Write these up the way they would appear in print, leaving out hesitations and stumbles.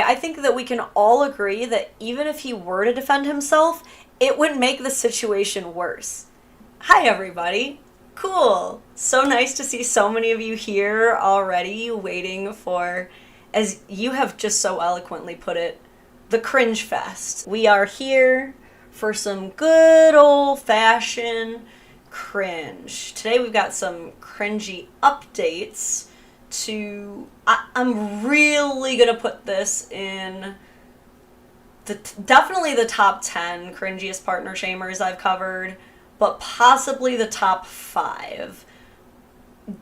I think that we can all agree that even if he were to defend himself, it would make the situation worse. Hi, everybody. Cool. So nice to see so many of you here already waiting for, as you have just so eloquently put it, the cringe fest. We are here for some good old-fashioned cringe. Today we've got some cringy updates to... I'm really gonna put this in definitely the top 10 cringiest partner shamers I've covered, but possibly the top 5.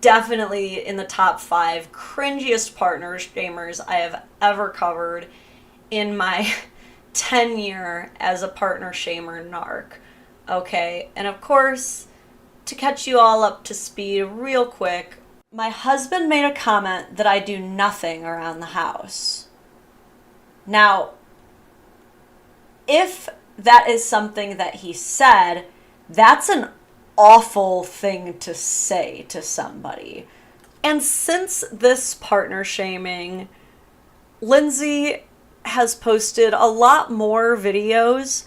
Definitely in the top 5 cringiest partner shamers I have ever covered in my tenure as a partner shamer narc. Okay, and of course, to catch you all up to speed real quick, my husband made a comment that I do nothing around the house. Now, if that is something that he said, that's an awful thing to say to somebody. And since this partner shaming, Lindsay has posted a lot more videos,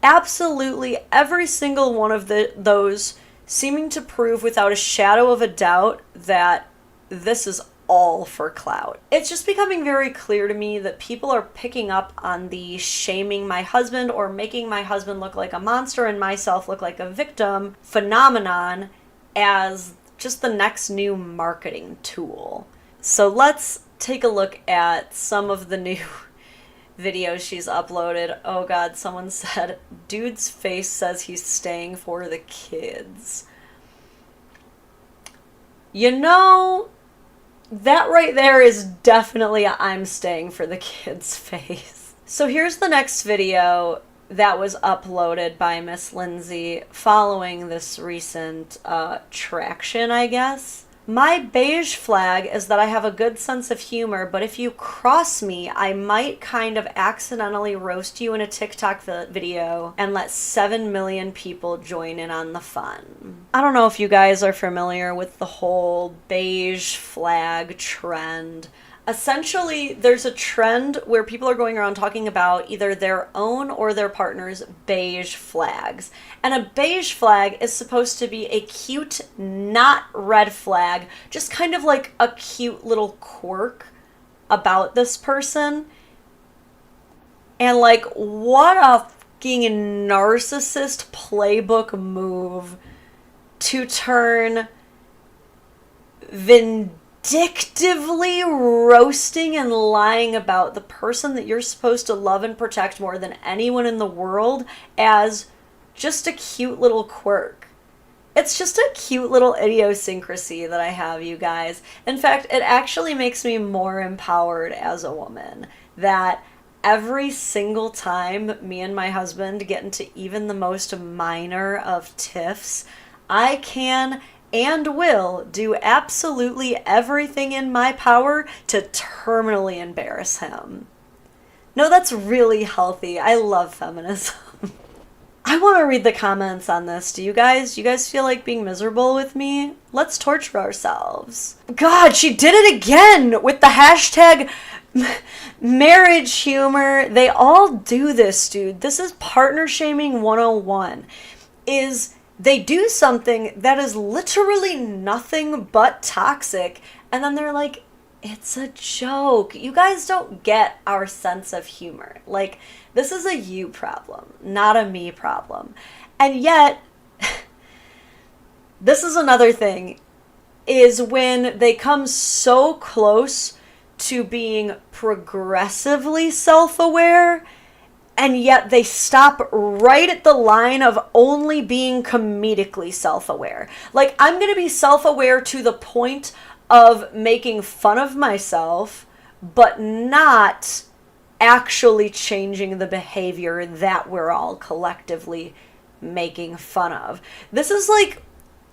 absolutely every single one of those seeming to prove without a shadow of a doubt that this is all for clout. It's just becoming very clear to me that people are picking up on the shaming my husband or making my husband look like a monster and myself look like a victim phenomenon as just the next new marketing tool. So let's take a look at some of the new videos she's uploaded. Oh god, someone said, dude's face says he's staying for the kids. You know, that right there is definitely a I'm staying for the kids face. So here's the next video that was uploaded by Miss Lindsay following this recent traction, I guess. My beige flag is that I have a good sense of humor, but if you cross me, I might kind of accidentally roast you in a TikTok video and let 7 million people join in on the fun. I don't know if you guys are familiar with the whole beige flag trend. Essentially, there's a trend where people are going around talking about either their own or their partner's beige flags. And a beige flag is supposed to be a cute, not red flag, just kind of like a cute little quirk about this person. And like, what a fucking narcissist playbook move to turn vindictively roasting and lying about the person that you're supposed to love and protect more than anyone in the world as just a cute little quirk. It's just a cute little idiosyncrasy that I have, you guys. In fact, it actually makes me more empowered as a woman that every single time me and my husband get into even the most minor of tiffs, I can and will do absolutely everything in my power to terminally embarrass him. No, that's really healthy. I love feminism. I want to read the comments on this. Do you guys feel like being miserable with me? Let's torture ourselves. God, she did it again with the hashtag marriage humor. They all do this, dude. This is partner shaming 101. They do something that is literally nothing but toxic, and then they're like, it's a joke. You guys don't get our sense of humor. Like, this is a you problem, not a me problem. And yet, this is another thing, is when they come so close to being progressively self-aware, and yet they stop right at the line of only being comedically self-aware. Like, I'm going to be self-aware to the point of making fun of myself, but not actually changing the behavior that we're all collectively making fun of. This is like,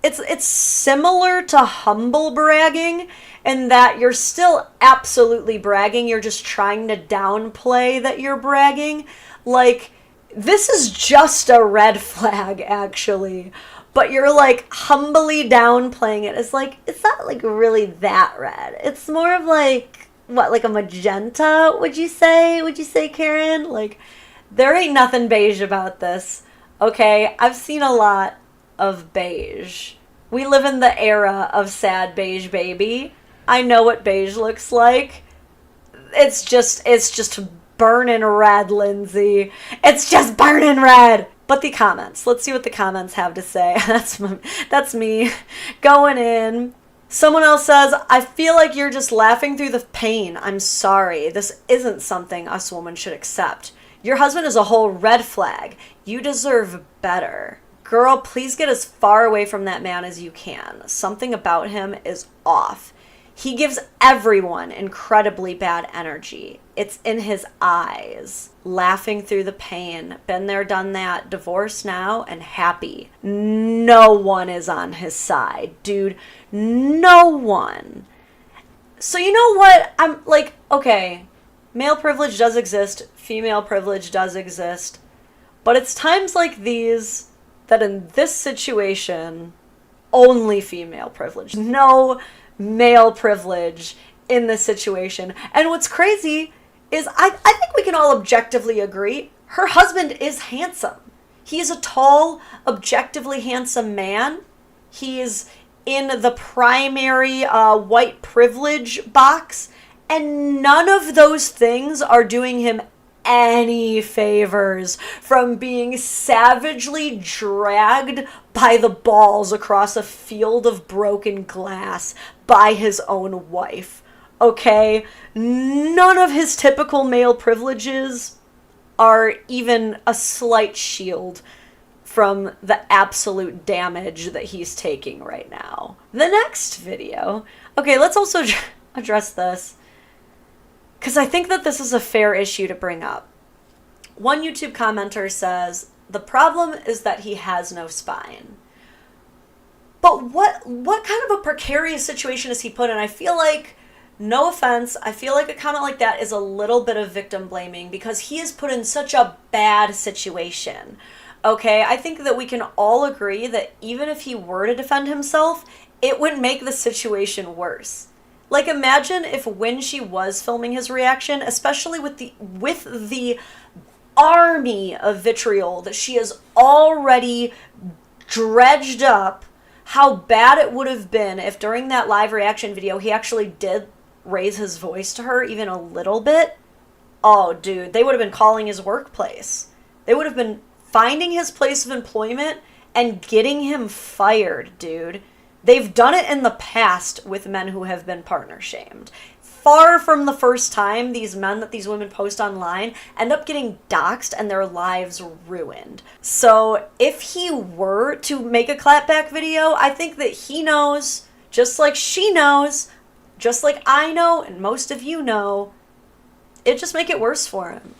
it's similar to humble bragging in that you're still absolutely bragging. You're just trying to downplay that you're bragging. Like, this is just a red flag, actually, but you're like humbly downplaying it. It's like, it's not like really that red. It's more of like, what, like a magenta, would you say? Would you say, Karen? Like, there ain't nothing beige about this. Okay, I've seen a lot of beige. We live in the era of sad beige baby. I know what beige looks like. It's just burning red, Lindsay. It's just burning red. But the comments. Let's see what the comments have to say. That's me going in. Someone else says, I feel like you're just laughing through the pain. I'm sorry. This isn't something us women should accept. Your husband is a whole red flag. You deserve better. Girl, please get as far away from that man as you can. Something about him is off. He gives everyone incredibly bad energy. It's in his eyes. Laughing through the pain. Been there, done that. Divorced now and happy. No one is on his side, dude. No one. So you know what? I'm like, okay, male privilege does exist. Female privilege does exist. But it's times like these that in this situation, only female privilege. No male privilege in this situation. And what's crazy is I think we can all objectively agree her husband is handsome. He is a tall, objectively handsome man. He is in the primary white privilege box, and none of those things are doing him any favors from being savagely dragged by the balls across a field of broken glass by his own wife. Okay? None of his typical male privileges are even a slight shield from the absolute damage that he's taking right now. The next video. Okay, let's also address this, because I think that this is a fair issue to bring up. One YouTube commenter says, the problem is that he has no spine. But what kind of a precarious situation is he put in? I feel like, no offense, I feel like a comment like that is a little bit of victim blaming because he is put in such a bad situation. Okay, I think that we can all agree that even if he were to defend himself, it would make the situation worse. Like, imagine if when she was filming his reaction, especially with the army of vitriol that she has already dredged up, how bad it would have been if during that live reaction video he actually did raise his voice to her even a little bit. Oh, dude, they would have been calling his workplace. They would have been finding his place of employment and getting him fired, dude. They've done it in the past with men who have been partner shamed. Far from the first time these men that these women post online end up getting doxxed and their lives ruined. So if he were to make a clapback video, I think that he knows, just like she knows, just like I know, and most of you know, it'd just make it worse for him.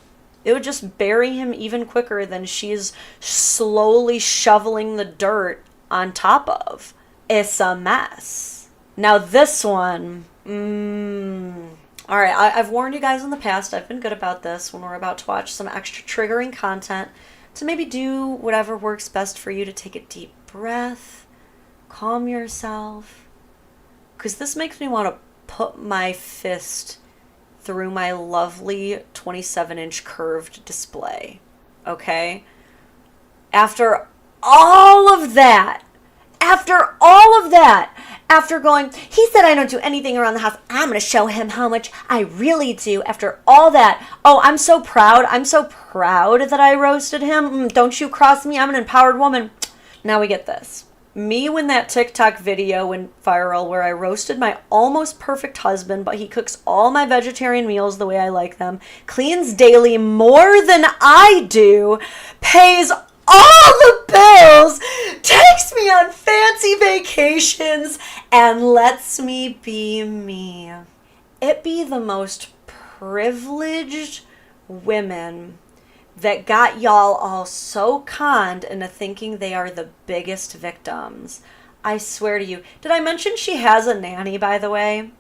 It would just bury him even quicker than she's slowly shoveling the dirt on top of. It's a mess. Now this one, all right, I've warned you guys in the past. I've been good about this when we're about to watch some extra triggering content to maybe do whatever works best for you to take a deep breath, calm yourself, because this makes me want to put my fist through my lovely 27-inch curved display, okay? After all of that, after going, he said I don't do anything around the house, I'm going to show him how much I really do. After all that, oh, I'm so proud that I roasted him. Don't you cross me, I'm an empowered woman. Now we get this. Me when that TikTok video went viral where I roasted my almost perfect husband, but he cooks all my vegetarian meals the way I like them, cleans daily more than I do, pays all the bills, takes me on fancy vacations, and lets me be me. It be the most privileged women that got y'all all so conned into thinking they are the biggest victims. I swear to you. Did I mention she has a nanny, by the way?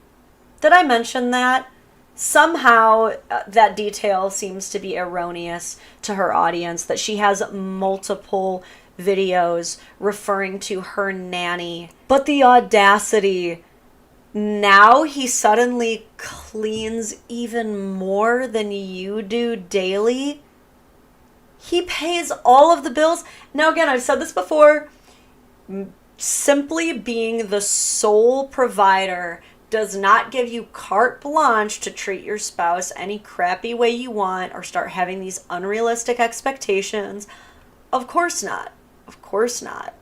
Did I mention that? Somehow that detail seems to be erroneous to her audience, that she has multiple videos referring to her nanny. But the audacity Now he suddenly cleans even more than you do daily. He pays all of the bills. Now, again, I've said this before. Simply being the sole provider does not give you carte blanche to treat your spouse any crappy way you want or start having these unrealistic expectations. Of course not. Of course not.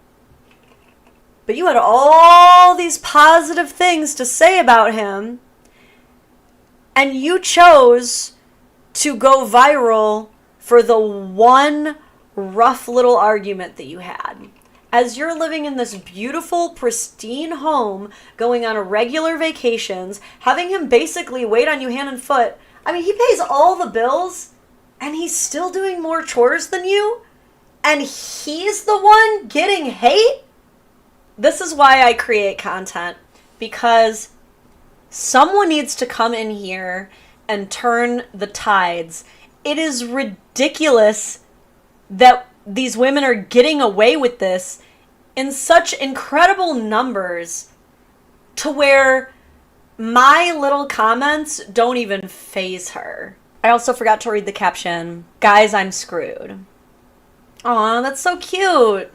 But you had all these positive things to say about him, and you chose to go viral for the one rough little argument that you had. As you're living in this beautiful, pristine home, going on regular vacations, having him basically wait on you hand and foot. I mean, he pays all the bills, and he's still doing more chores than you, and he's the one getting hate? This is why I create content, because someone needs to come in here and turn the tides. It is ridiculous that these women are getting away with this in such incredible numbers to where my little comments don't even faze her. I also forgot to read the caption. Guys, I'm screwed. Aw, that's so cute.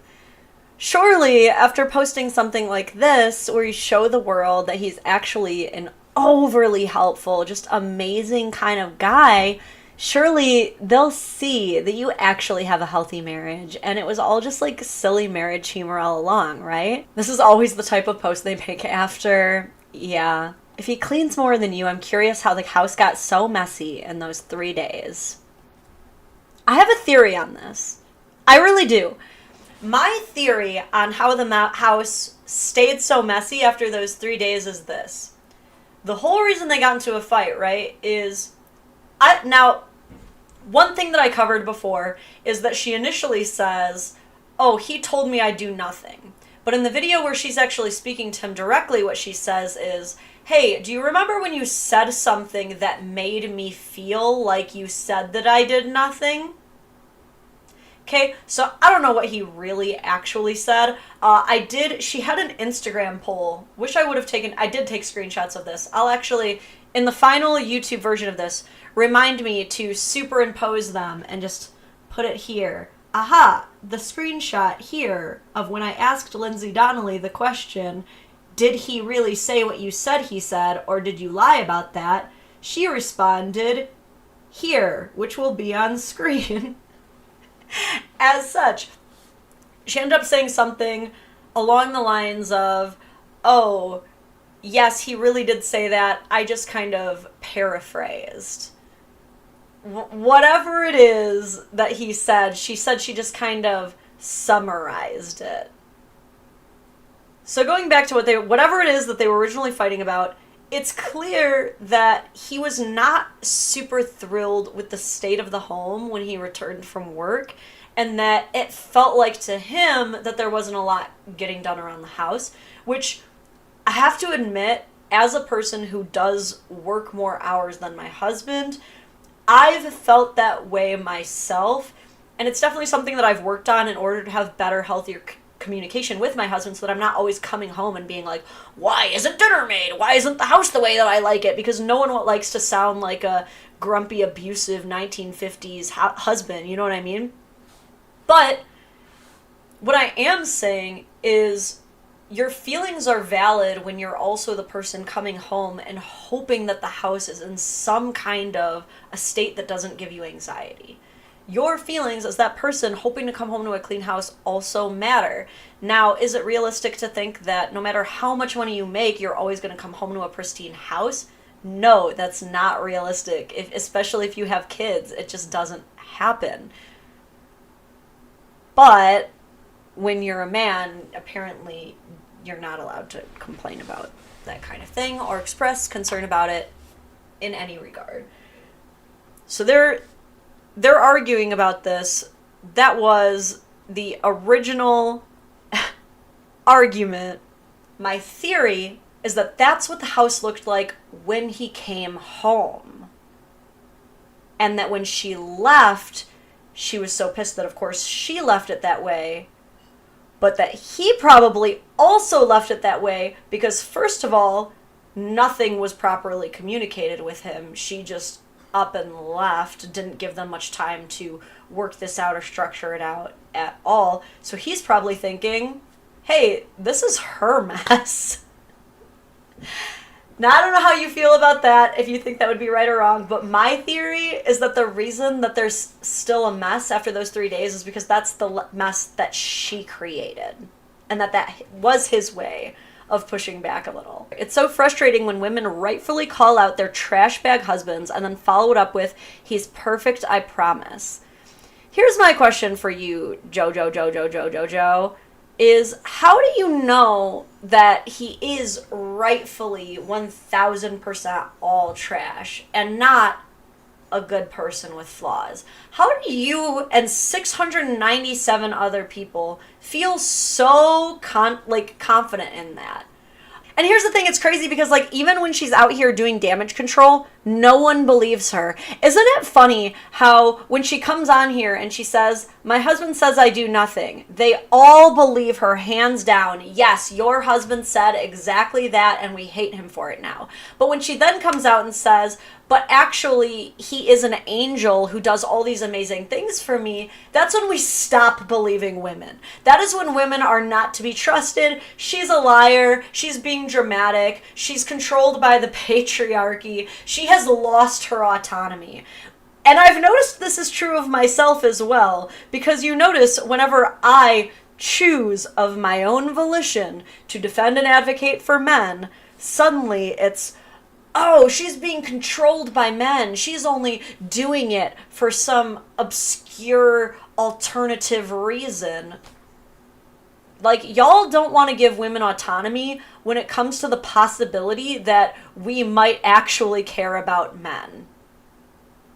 Surely, after posting something like this, where you show the world that he's actually an overly helpful, just amazing kind of guy, surely they'll see that you actually have a healthy marriage, and it was all just like silly marriage humor all along, right? This is always the type of post they make after, yeah. If he cleans more than you, I'm curious how the house got so messy in those 3 days. I have a theory on this. I really do. My theory on how the house stayed so messy after those 3 days is this. The whole reason they got into a fight, right, is... Now, one thing that I covered before is that she initially says, oh, he told me I do nothing. But in the video where she's actually speaking to him directly, what she says is, hey, do you remember when you said something that made me feel like you said that I did nothing? Okay, so I don't know what he really actually said. She had an Instagram poll. Wish I would have I did take screenshots of this. I'll actually, in the final YouTube version of this, remind me to superimpose them and just put it here. Aha, the screenshot here of when I asked Lindsay Donelly the question, did he really say what you said he said, or did you lie about that? She responded, here, which will be on screen. As such, she ended up saying something along the lines of, oh, yes, he really did say that. I just kind of paraphrased. Whatever it is that he said, she just kind of summarized it. So going back to whatever it is that they were originally fighting about, it's clear that he was not super thrilled with the state of the home when he returned from work, and that it felt like to him that there wasn't a lot getting done around the house, which I have to admit, as a person who does work more hours than my husband, I've felt that way myself, and it's definitely something that I've worked on in order to have better, healthier communication with my husband, so that I'm not always coming home and being like, why isn't dinner made? Why isn't the house the way that I like it? Because no one likes to sound like a grumpy, abusive 1950s husband, you know what I mean? But what I am saying is your feelings are valid when you're also the person coming home and hoping that the house is in some kind of a state that doesn't give you anxiety. Your feelings as that person hoping to come home to a clean house also matter. Now, is it realistic to think that no matter how much money you make, you're always going to come home to a pristine house? No, that's not realistic. Especially if you have kids, it just doesn't happen. But when you're a man, apparently you're not allowed to complain about that kind of thing or express concern about it in any regard. So they're arguing about this. That was the original argument. My theory is that that's what the house looked like when he came home. And that when she left, she was so pissed that, of course, she left it that way. But that he probably also left it that way because, first of all, nothing was properly communicated with him. She just up and left, didn't give them much time to work this out or structure it out at all. So he's probably thinking, hey, this is her mess. Now, I don't know how you feel about that, if you think that would be right or wrong, but my theory is that the reason that there's still a mess after those 3 days is because that's the mess that she created, and that was his way of pushing back a little. It's so frustrating when women rightfully call out their trash bag husbands and then follow it up with, he's perfect, I promise. Here's my question for you, Jojo, is how do you know that he is rightfully 1000% all trash and not a good person with flaws? How do you and 697 other people feel so confident in that? And here's the thing, it's crazy because like even when she's out here doing damage control, no one believes her. Isn't it funny how when she comes on here and she says, my husband says I do nothing, they all believe her hands down. Yes, your husband said exactly that and we hate him for it now. But when she then comes out and says, but actually he is an angel who does all these amazing things for me, that's when we stop believing women. That is when women are not to be trusted. She's a liar. She's being dramatic. She's controlled by the patriarchy. She has lost her autonomy. And I've noticed this is true of myself as well, because you notice whenever I choose of my own volition to defend and advocate for men, suddenly it's, oh, she's being controlled by men. She's only doing it for some obscure alternative reason. Like, y'all don't want to give women autonomy when it comes to the possibility that we might actually care about men.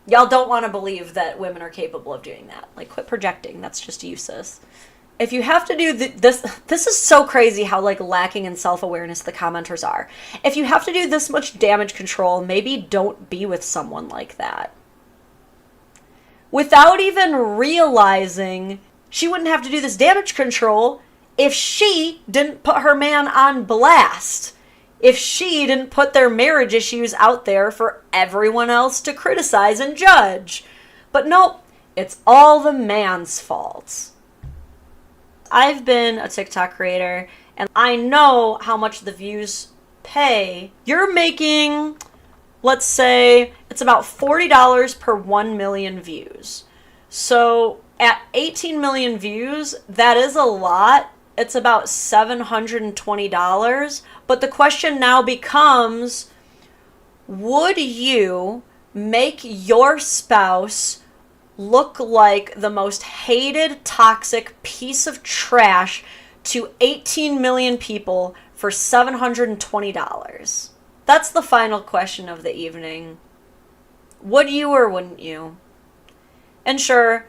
Y'all don't want to believe that women are capable of doing that. Like, quit projecting. That's just useless. If you have to do this is so crazy how like lacking in self-awareness the commenters are. If you have to do this much damage control, maybe don't be with someone like that. Without even realizing she wouldn't have to do this damage control if she didn't put her man on blast. If she didn't put their marriage issues out there for everyone else to criticize and judge. But nope, it's all the man's fault. I've been a TikTok creator and I know how much the views pay. You're making, let's say, it's about $40 per 1 million views. So at 18 million views, that is a lot. It's about $720. But the question now becomes, would you make your spouse look like the most hated, toxic piece of trash to 18 million people for $720? That's the final question of the evening. Would you or wouldn't you? And sure,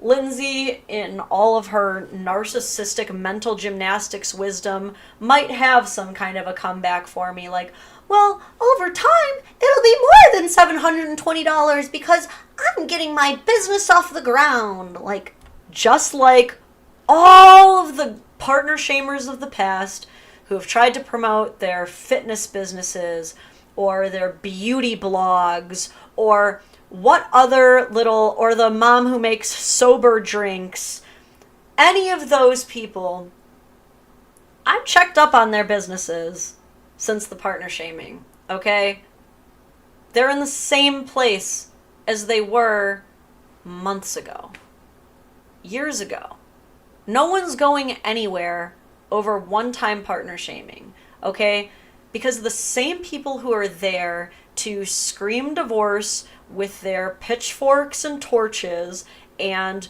Lindsay, in all of her narcissistic mental gymnastics wisdom, might have some kind of a comeback for me, like, well, over time, it'll be more than $720 because I'm getting my business off the ground. Like, just like all of the partner shamers of the past who have tried to promote their fitness businesses or their beauty blogs or what other little, or the mom who makes sober drinks, any of those people, I've checked up on their businesses since the partner shaming, okay? They're in the same place as they were months ago, years ago. No one's going anywhere over one-time partner shaming, okay? Because the same people who are there to scream divorce with their pitchforks and torches and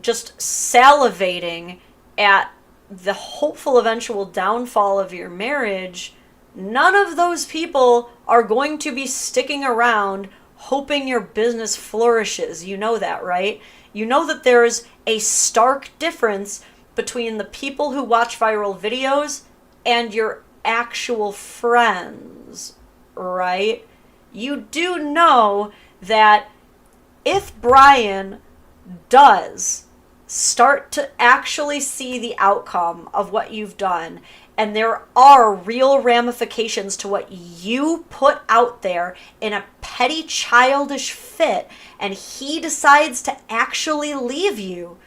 just salivating at the hopeful eventual downfall of your marriage, none of those people are going to be sticking around hoping your business flourishes. You know that, right? You know that there's a stark difference between the people who watch viral videos and your actual friends, right? You do know that if Brian does start to actually see the outcome of what you've done, and there are real ramifications to what you put out there in a petty childish fit, and he decides to actually leave you,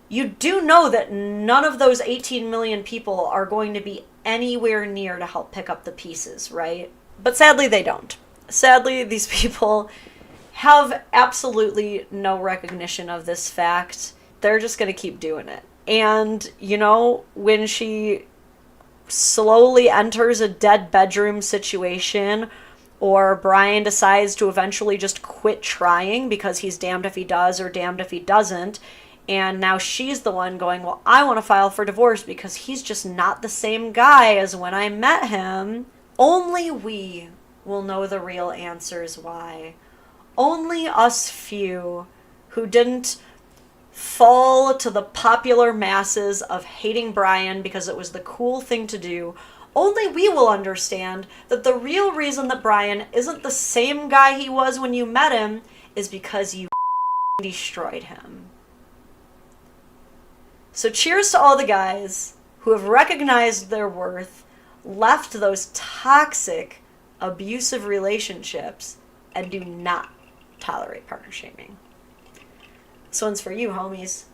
you do know that none of those 18 million people are going to be anywhere near to help pick up the pieces, right? But sadly, they don't. Sadly, these people have absolutely no recognition of this fact. They're just going to keep doing it. And, you know, when she slowly enters a dead bedroom situation, or Brian decides to eventually just quit trying because he's damned if he does or damned if he doesn't, and now she's the one going, well, I want to file for divorce because he's just not the same guy as when I met him. Only we will know the real answers why. Only us few who didn't fall to the popular masses of hating Brian because it was the cool thing to do. Only we will understand that the real reason that Brian isn't the same guy he was when you met him is because you destroyed him. So cheers to all the guys who have recognized their worth, left those toxic, abusive relationships, and do not tolerate partner shaming. This one's for you, homies.